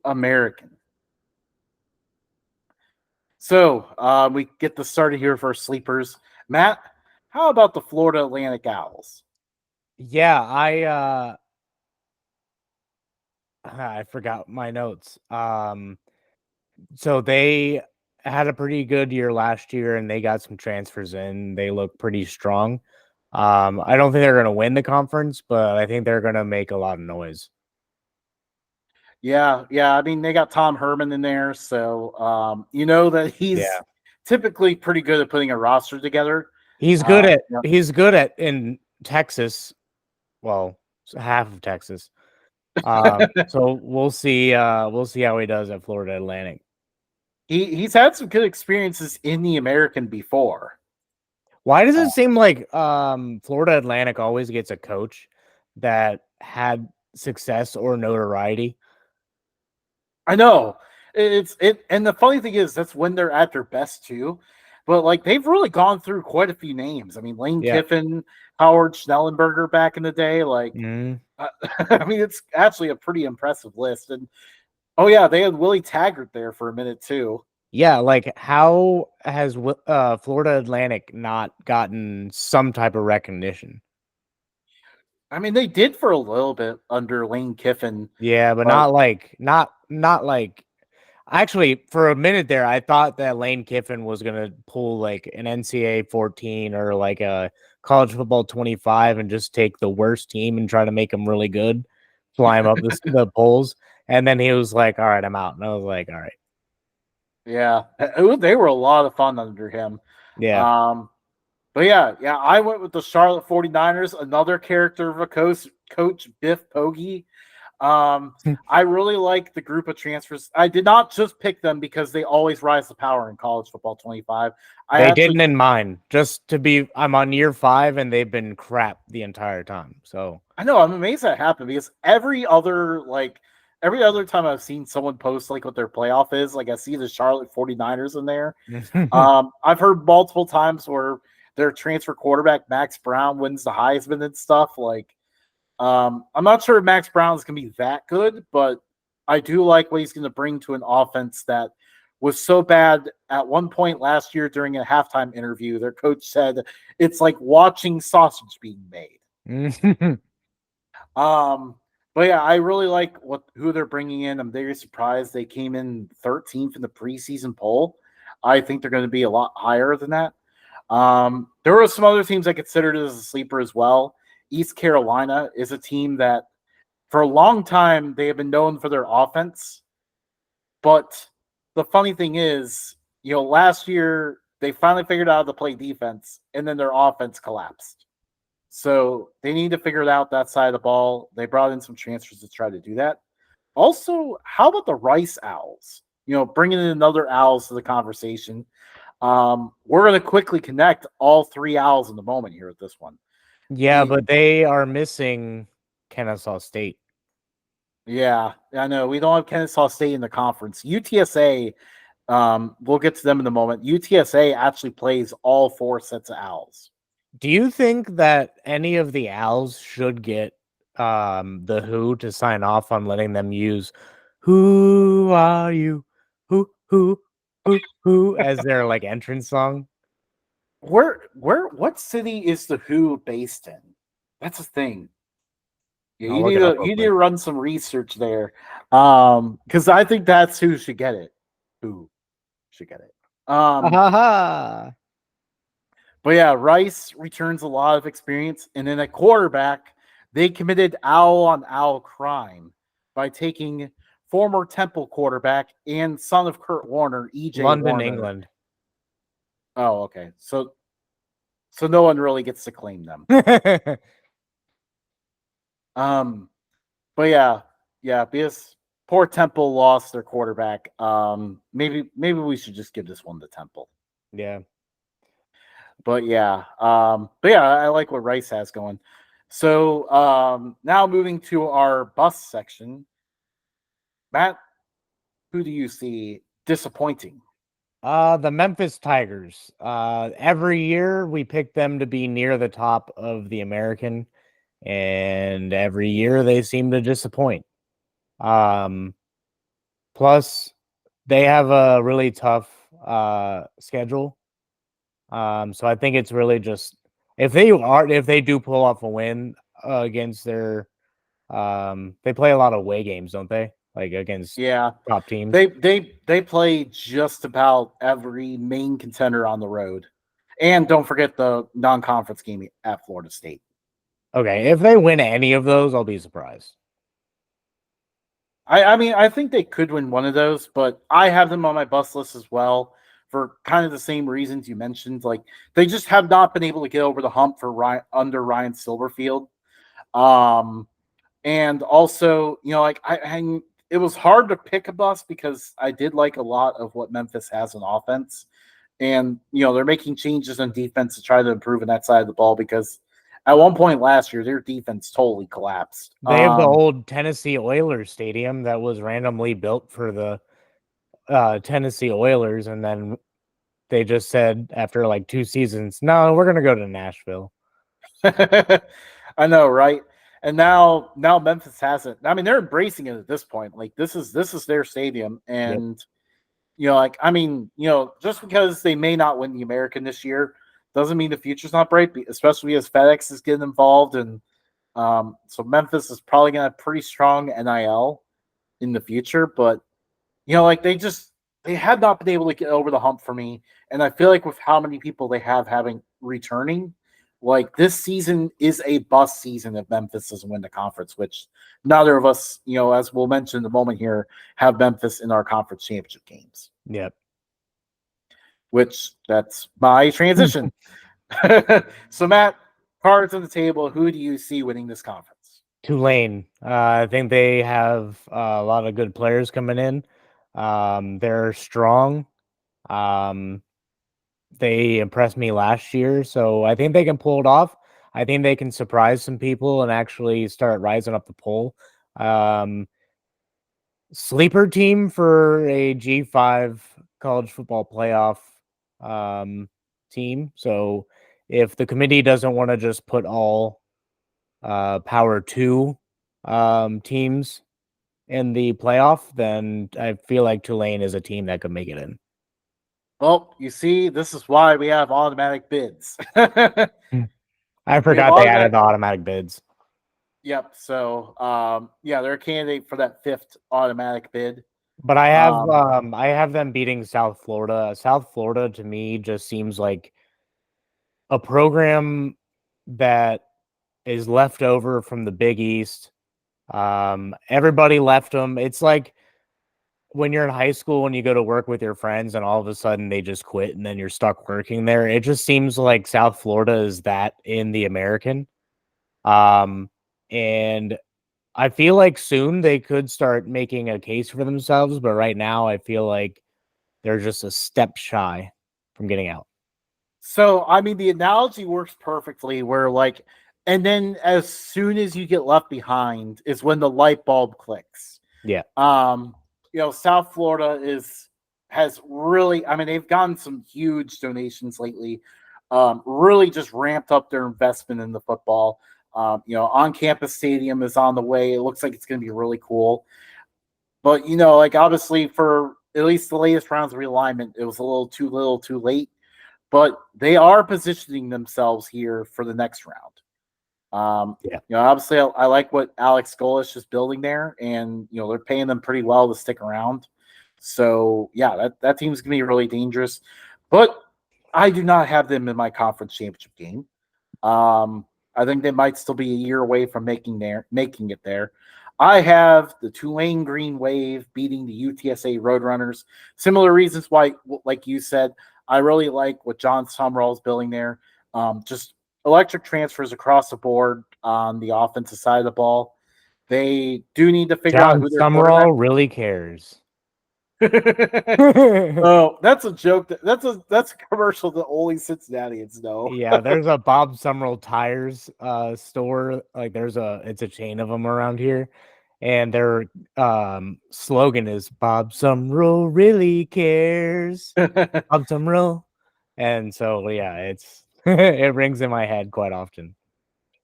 American. So we get this started here for our sleepers. Matt, how about the Florida Atlantic Owls? Yeah, I forgot my notes. So they had a pretty good year last year, and they got some transfers in. They look pretty strong. I don't think they're going to win the conference, but I think they're going to make a lot of noise. Yeah. I mean, they got Tom Herman in there, so you know that he's Yeah, typically pretty good at putting a roster together. he's good Um, at yeah, he's good at in Texas. Well, half of Texas. So we'll see. We'll see how he does at Florida Atlantic. he's had some good experiences in the American before. Why does it seem like Florida Atlantic always gets a coach that had success or notoriety? I know and the funny thing is that's when they're at their best too. But like they've really gone through quite a few names. I mean, Lane Yeah. Kiffin, Howard Schnellenberger back in the day. Like, Mm. I mean, it's actually a pretty impressive list. And oh yeah, they had Willie Taggart there for a minute too. Yeah, like how has Florida Atlantic not gotten some type of recognition? I mean, they did for a little bit under Lane Kiffin, Yeah, but but not like actually for a minute there I thought that Lane Kiffin was gonna pull like an NCAA 14 or like a college football 25 and just take the worst team and try to make them really good, fly them up the polls, and then he was like, "All right, I'm out," and I was like, "All right, yeah, they were a lot of fun under him. yeah." Um, but yeah, I went with the Charlotte 49ers, another character of a coach Biff Poggi. Um, I really like the group of transfers. I did not just pick them because they always rise to power in college football 25. I They actually didn't in mine. Just to be, I'm on year 5 and they've been crap the entire time. So I know I'm amazed that happened because every other time I've seen someone post like what their playoff is, like I see the Charlotte 49ers in there. I've heard multiple times where their transfer quarterback Max Brown wins the Heisman and stuff. Like, I'm not sure if Max Brown's gonna be that good, but I do like what he's gonna bring to an offense that was so bad at one point last year during a halftime interview. Their coach said it's like watching sausage being made. Um, but yeah, I really like who they're bringing in. I'm very surprised they came in 13th in the preseason poll. I think they're going to be a lot higher than that. There were some other teams I considered as a sleeper as well. East Carolina is a team that, for a long time, they have been known for their offense. But the funny thing is, last year they finally figured out how to play defense, and then their offense collapsed. So they need to figure it out that side of the ball. They brought in some transfers to try to do that. Also, how about the Rice Owls? Bringing in another Owls to the conversation. We're going to quickly connect all three Owls in the moment here with this one. Yeah, The but they are missing Kennesaw State. Yeah, I know we don't have Kennesaw State in the conference. UTSA, we'll get to them in a moment. UTSA actually plays all four sets of Owls. Do you think that any of the Owls should get the Who to sign off on letting them use "Who are you? Who" as their like entrance song? What city is the Who based in? That's the thing. Yeah, I'll look it up real you need to quick. run some research there, because I think that's who should get it. Who should get it? Um, Ha. but yeah, Rice returns a lot of experience, and then at quarterback, they committed owl on owl crime by taking former Temple quarterback and son of Kurt Warner, EJ London, Warner. England. Oh, okay. So no one really gets to claim them. Um, but yeah, because poor Temple lost their quarterback. Maybe we should just give this one to Temple. Yeah. But yeah, I like what Rice has going. So now moving to our bus section, Matt, who do you see disappointing? The Memphis Tigers. Every year we pick them to be near the top of the American, and every year they seem to disappoint. Um, Plus, they have a really tough schedule. So I think it's really just if they do pull off a win against their they play a lot of away games, don't they? Like against Yeah, top teams. they play just about every main contender on the road, and don't forget the non-conference game at Florida State. Okay, if they win any of those, I'll be surprised. I mean, I think they could win one of those, but I have them on my bus list as well for kind of the same reasons you mentioned. Like they just have not been able to get over the hump for under Ryan Silverfield. And also, like it was hard to pick a bus because I did like a lot of what Memphis has on offense. And, they're making changes on defense to try to improve on that side of the ball because at one point last year, their defense totally collapsed. They have the old Tennessee Oilers stadium that was randomly built for the Tennessee Oilers, and then they just said after like 2 seasons, no, we're gonna go to Nashville. I know, right? And now Memphis has it. I mean, they're embracing it at this point. Like this is their stadium, and just because they may not win the American this year doesn't mean the future's not bright. Especially as FedEx is getting involved, and so Memphis is probably going to have pretty strong NIL in the future. But they had not been able to get over the hump for me, and I feel like with how many people they have having returning. Like this season is a bust season if Memphis doesn't win the conference, which neither of us, as we'll mention in a moment here, have Memphis in our conference championship games. Yep. Which that's my transition. So Matt, cards on the table. Who do you see winning this conference? Tulane. I think they have a lot of good players coming in. They're strong. They impressed me last year, so I think they can pull it off. I think they can surprise some people and actually start rising up the poll. Sleeper team for a G5 college football playoff team. So if the committee doesn't want to just put all power 2 teams in the playoff, then I feel like Tulane is a team that could make it in. Well, you see, this is why we have automatic bids. I forgot they added the automatic bids. Yep. So, they're a candidate for that 5th automatic bid. But I have them beating South Florida. South Florida to me just seems like a program that is left over from the Big East. Everybody left them. It's like when you're in high school and you go to work with your friends and all of a sudden they just quit and then you're stuck working there. It just seems like South Florida is that in the American. And I feel like soon they could start making a case for themselves, but right now I feel like they're just a step shy from getting out. So, I mean, the analogy works perfectly where and then as soon as you get left behind is when the light bulb clicks. Yeah. South Florida has really, I mean, they've gotten some huge donations lately, really just ramped up their investment in the football. On-campus stadium is on the way. It looks like it's going to be really cool. But, obviously for at least the latest rounds of realignment, it was a little too late. But they are positioning themselves here for the next round. Obviously I like what Alex Golish is building there, and they're paying them pretty well to stick around. So that team's gonna be really dangerous. But I do not have them in my conference championship game. I think they might still be a year away from making it there. I have the Tulane Green Wave beating the UTSA Roadrunners. Similar reasons why, like you said, I really like what John Summerall is building there. Just electric transfers across the board on the offensive side of the ball. They do need to figure out who their Summerall really cares. Oh, that's a joke. That's a commercial that only Cincinnatians know. Yeah, there's a Bob Summerall tires store. Like it's a chain of them around here, and their slogan is Bob Summerall really cares. Bob Summerall. And so it's it rings in my head quite often.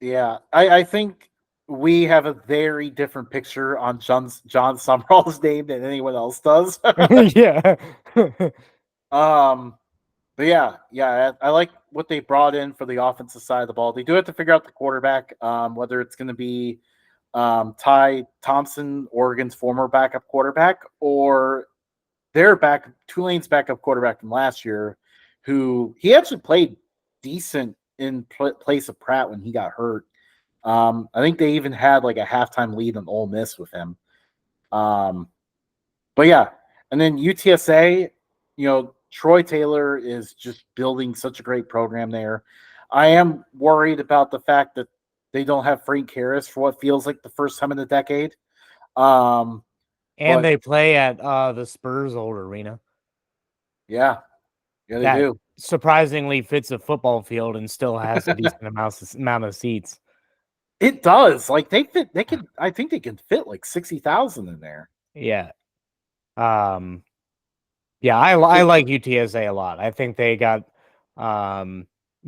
Yeah, I think we have a very different picture on John Summerall's name than anyone else does. Yeah. um, but yeah, I like what they brought in for the offensive side of the ball. They do have to figure out the quarterback, whether it's going to be Ty Thompson, Oregon's former backup quarterback, or Tulane's backup quarterback from last year, who he actually played decent in place of Pratt when he got hurt. I think they even had like a halftime lead on Ole Miss with him. But yeah, and then UTSA, Troy Taylor is just building such a great program there. I am worried about the fact that they don't have Frank Harris for what feels like the first time in a decade. And But they play at the Spurs old arena. yeah, they That do. surprisingly fits a football field and still has a decent amount of seats. It does. Like they fit. They can. I think they can fit like 60,000 in there. Yeah. Yeah, I like UTSA a lot. I think they got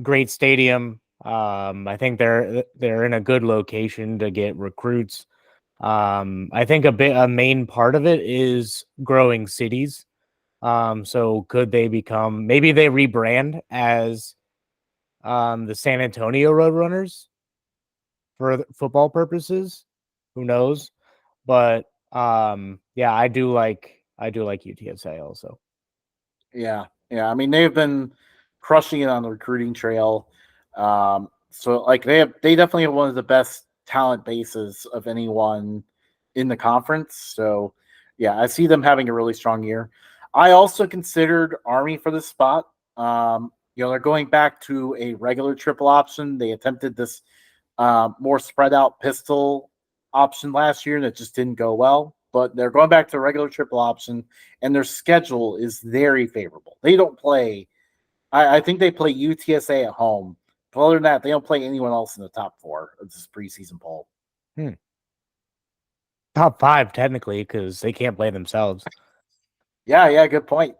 great stadium. I think they're in a good location to get recruits. I think a main part of it is growing cities. So could they become, maybe they rebrand as the San Antonio Roadrunners for football purposes? Who knows? But yeah, I do like UTSA also. Yeah, yeah. I mean, they've been crushing it on the recruiting trail. So like they definitely have one of the best talent bases of anyone in the conference. So yeah, I see them having a really strong year. I also considered Army for this spot. They're going back to a regular triple option. They attempted this more spread out pistol option last year, and it just didn't go well. But they're going back to a regular triple option, and their schedule is very favorable. They don't play. I think they play UTSA at home. But other than that, they don't play anyone else in the top 4 of this preseason poll. Top 5 technically because they can't play themselves. Yeah, good point.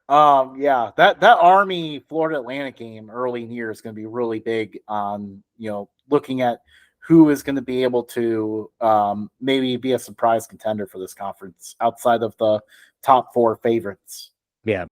Yeah, that Army Florida Atlantic game early in the year is going to be really big on looking at who is going to be able to maybe be a surprise contender for this conference outside of the top 4 favorites. Yeah.